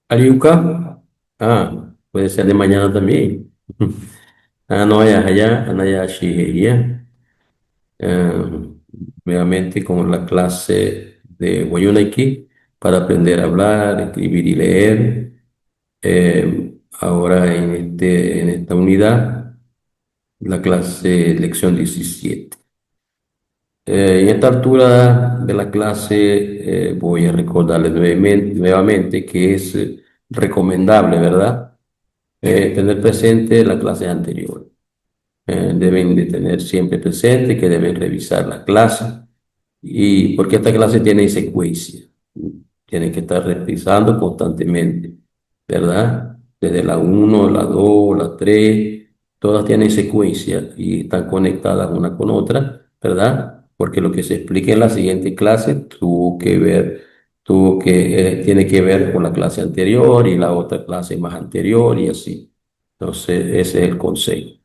Ariuka, puede ser de mañana también. Anoya Haya, Anaya Shigeya. Eh, Nuevamente con la clase de Wayunaiki para aprender a hablar, escribir y leer. Ahora en esta unidad, la clase lección 17. En esta altura de la clase voy a recordarles nuevamente que es recomendable, ¿verdad? Tener presente la clase anterior. Deben de tener siempre presente que deben revisar la clase y porque esta clase tiene secuencia. Tienen que estar revisando constantemente, ¿verdad? Desde la uno, la 2, la 3, todas tienen secuencia y están conectadas una con otra, ¿verdad? Porque lo que se explica en la siguiente clase tiene que ver con la clase anterior y la otra clase más anterior y así. Entonces, ese es el consejo.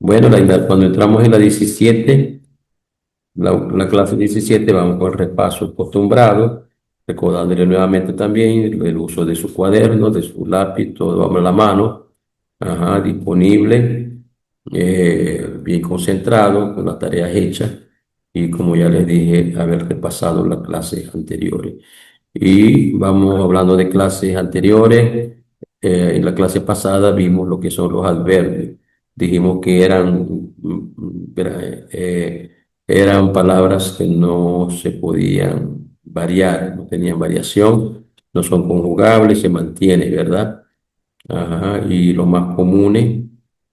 Bueno, cuando entramos en la 17, la clase 17, vamos con el repaso acostumbrado, recordándole nuevamente también el uso de su cuaderno, de su lápiz, todo vamos a la mano, ajá, disponible, bien concentrado, con las tareas hechas y como ya les dije, haber repasado las clases anteriores. Y vamos hablando de clases anteriores. En la clase pasada vimos lo que son los adverbios. Dijimos que eran palabras que no se podían variar, no tenían variación, no son conjugables, se mantiene, ¿verdad? Ajá, y los más comunes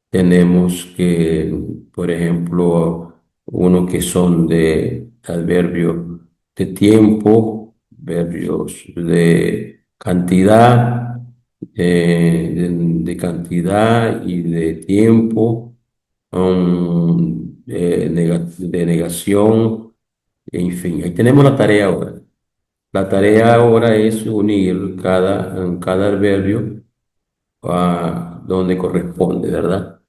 tenemos que, por ejemplo, uno que son de adverbios de tiempo, verbios de cantidad, de cantidad y de tiempo, de negación, en fin. Ahí tenemos la tarea ahora. La tarea ahora es unir cada adverbio a donde corresponde, ¿verdad?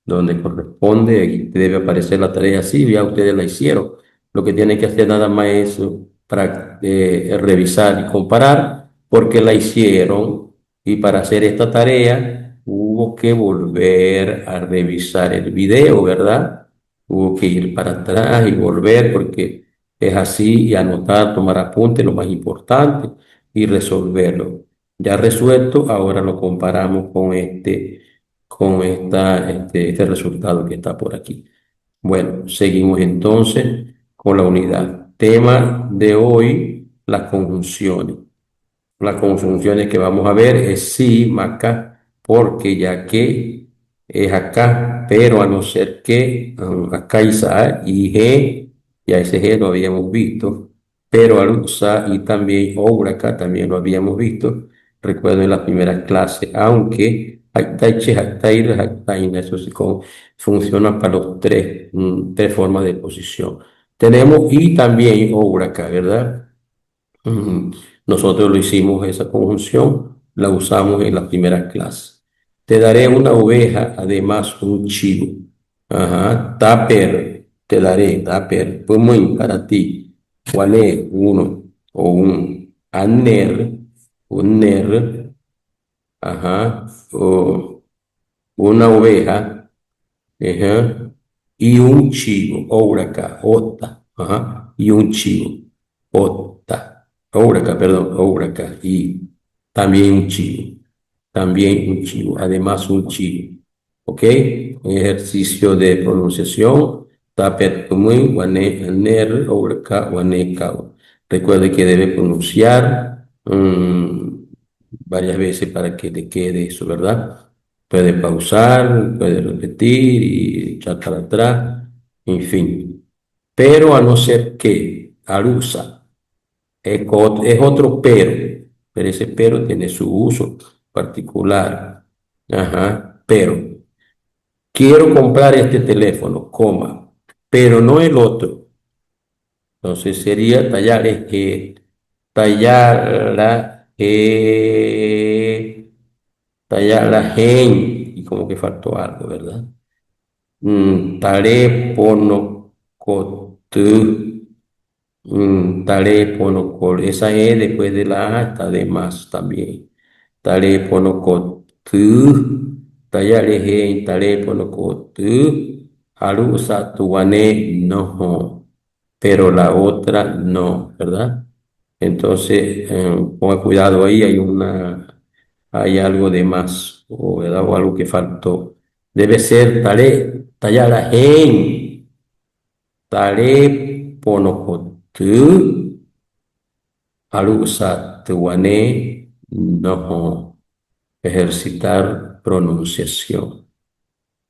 Donde corresponde, aquí debe aparecer la tarea así, ya ustedes la hicieron. Lo que tienen que hacer nada más es revisar y comparar porque la hicieron y para hacer esta tarea hubo que volver a revisar el video, ¿verdad? Hubo que ir para atrás y volver porque es así y anotar, tomar apuntes, lo más importante y resolverlo. Ya resuelto, ahora lo comparamos con este resultado que está por aquí. Bueno, seguimos entonces con la unidad. Tema de hoy, las conjunciones. Las conjunciones que vamos a ver es sí, más acá, porque ya que es acá, pero a no ser que acá isa y G, ya ese G lo habíamos visto, pero al usar y también obra acá también lo habíamos visto, recuerdo en las primeras clases, aunque Haktaiche, Haktair, Haktaina, eso sí funciona para los tres formas de posición. Tenemos y también obra acá, ¿verdad? Ujú. Nosotros lo hicimos, esa conjunción, la usamos en las primeras clases. Te daré una oveja, además un chivo. Ajá, taper, te daré, taper, pues muy para ti. Guané, uno, o un ner, ajá, o una oveja, ajá, y un chivo, obraca, ota, ajá, y un chivo, ota, obraca, perdón, obraca, y también un chivo, además un chivo, ¿ok? Ejercicio de pronunciación, tapet muy, guané, ner, obraca, guané, cao. Recuerde que debe pronunciar varias veces para que le quede eso, ¿verdad? Puede pausar, puede repetir y echar para atrás, en fin. Pero a no ser que Arusa es otro pero ese pero tiene su uso particular. Ajá, pero quiero comprar este teléfono, coma, pero no el otro. Entonces sería tallar la gen, y como que faltó algo, ¿verdad? Tareponocotu, tareponocol. Esa E después de la A está de más también. taleponocotu, tayalejen, taleponocotu, haru satuane, no, pero la otra no, ¿verdad? Entonces, ponga cuidado ahí, hay algo de más, o, ¿verdad? O algo que faltó. Debe ser tayalajen, taleponocotu, haru satuane, no. Ejercitar pronunciación.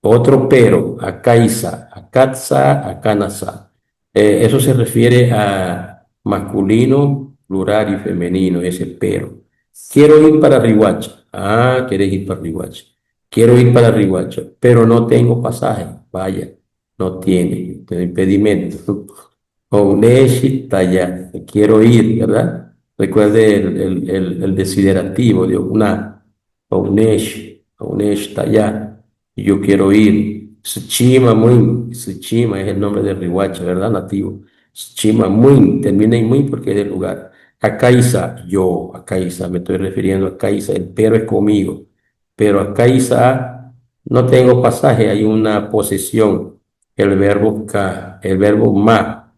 Otro pero, akaisa, akatsa, akanasa. Eso se refiere a masculino, plural y femenino, ese pero. Quiero ir para Riohacha. Ah, quieres ir para Riohacha. Quiero ir para Riohacha, pero no tengo pasaje. Vaya, no tiene impedimento. Ouneshi talla, quiero ir, ¿verdad? Recuerde el desiderativo de una, Ouneshi talla, yo quiero ir. Suchima es el nombre de Riohacha, ¿verdad? Nativo. Suchima Muy, termina en muy porque es del lugar. Akaiza, yo, Akaiza, me estoy refiriendo a Akaiza, el pero es conmigo. Pero Akaiza, no tengo pasaje, hay una posesión, el verbo ka, el verbo ma,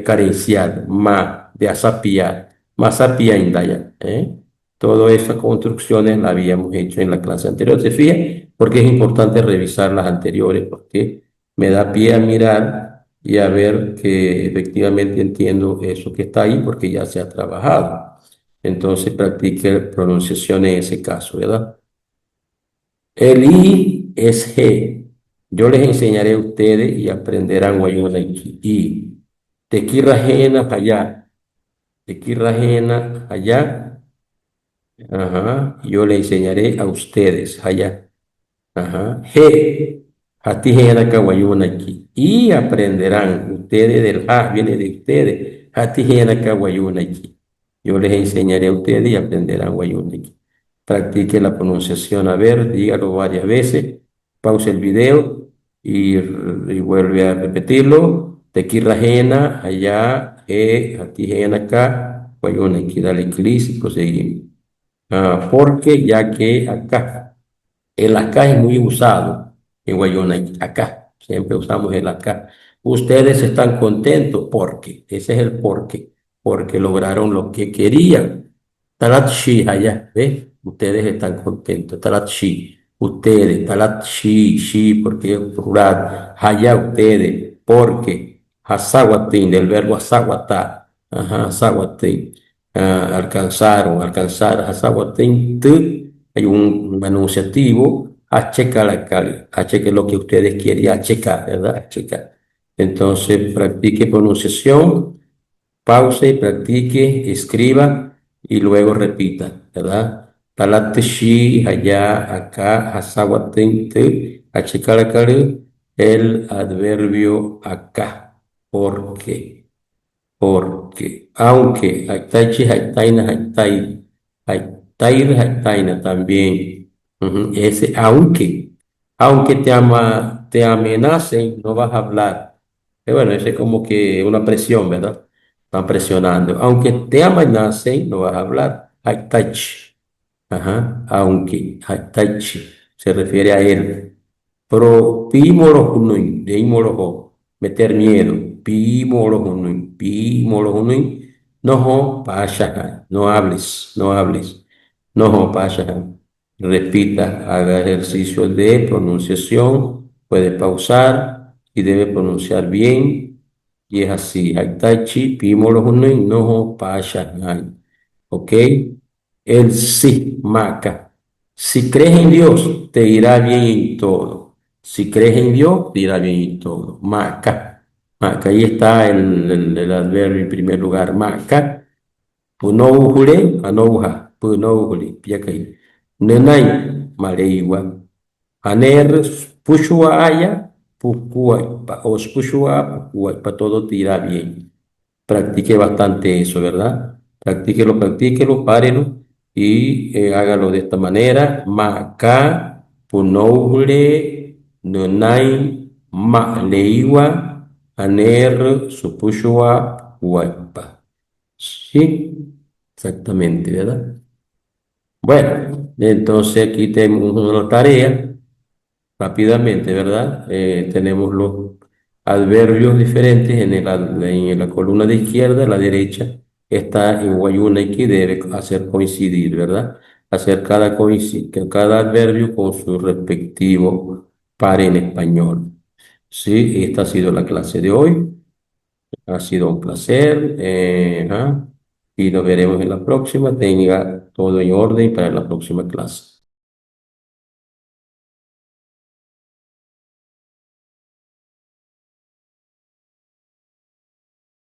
carencial, ma, de asapiar, masapia indaya, ¿eh? Todas esas construcciones las habíamos hecho en la clase anterior. ¿Se fija? Porque es importante revisar las anteriores, porque me da pie a mirar y a ver que efectivamente entiendo eso que está ahí, porque ya se ha trabajado. Entonces practique pronunciación en ese caso, ¿verdad? El I es G. Yo les enseñaré a ustedes y aprenderán guayuna y tequirrajena allá, tequirrajena allá. Ajá. Yo le enseñaré a ustedes allá. Ajá. G. Hatijena kawayunaki. Y aprenderán. Ustedes del A viene de ustedes. Hatijena kawayunaki. Yo les enseñaré a ustedes y aprenderán wayunaki. Practique la pronunciación. A ver, dígalo varias veces. Pause el video y vuelve a repetirlo. Tequirrajena, allá, hatijena ka, wayunaki. Dale clic y proseguimos. Porque ya que acá. El acá es muy usado en Guayona, acá, siempre usamos el acá. Ustedes están contentos porque, ese es el porque lograron lo que querían. Talatshi allá, ¿ves? Ustedes están contentos. Talatshi, ustedes, talatshi, shi, porque es plural. Allá ustedes, porque. Hasawatin, del verbo hasawatar. Ajá, hasawatin. Alcanzaron, alcanzar. Hasawatin, hay un enunciativo, H que es lo que ustedes quieren, HK, ¿verdad? HK. Entonces, practique pronunciación, pause, practique, escriba y luego repita, ¿verdad? Talateshi, allá, acá, hasawatente, HK, el adverbio acá. ¿Por qué? Porque, aunque, Haitaichi, Haitaina, Haitai, Haitair, Haitaina también. Ujú. Ese, aunque te amenacen, no vas a hablar. Bueno, ese es como que una presión, ¿verdad? Están presionando. Aunque te amenacen, no vas a hablar. Haitaichi. Ajá. Aunque, Haitaichi, se refiere a él. Pero pimorohunui, de imoroho, meter miedo. Pimorohunui, no ho pashahan, no hables, no hables. No ho pashahan. Repita, haga ejercicio de pronunciación, puede pausar y debe pronunciar bien. Y es así, haitaichi, pimorohunui, no ho pashahan. ¿Ok? El sí, maca. Si crees en Dios, te irá bien en todo. Si crees en Dios, te irá bien en todo. Maca. Maca. Ahí está el adverbio en primer lugar. Maca. Punouhule, anouha. Punouhule. Piakai. Nenay, maleiwa. Aner, pushua aya, pukua. Os pushua, pukua. Para todo te irá bien. Practique bastante eso, ¿verdad? Practíquelo, practíquelo, párelo y hágalo de esta manera. Maca, punoule, nunay, ma, leiwa, aner, supushua, huaypa. Sí, exactamente, ¿verdad? Bueno, entonces aquí tenemos una tarea rápidamente, ¿verdad? Tenemos los adverbios diferentes en la columna de izquierda, a la derecha está en Wayuna que debe hacer coincidir, ¿verdad? Hacer cada adverbio con su respectivo par en español. Sí, esta ha sido la clase de hoy. Ha sido un placer. Y nos veremos en la próxima. Tenga todo en orden para la próxima clase.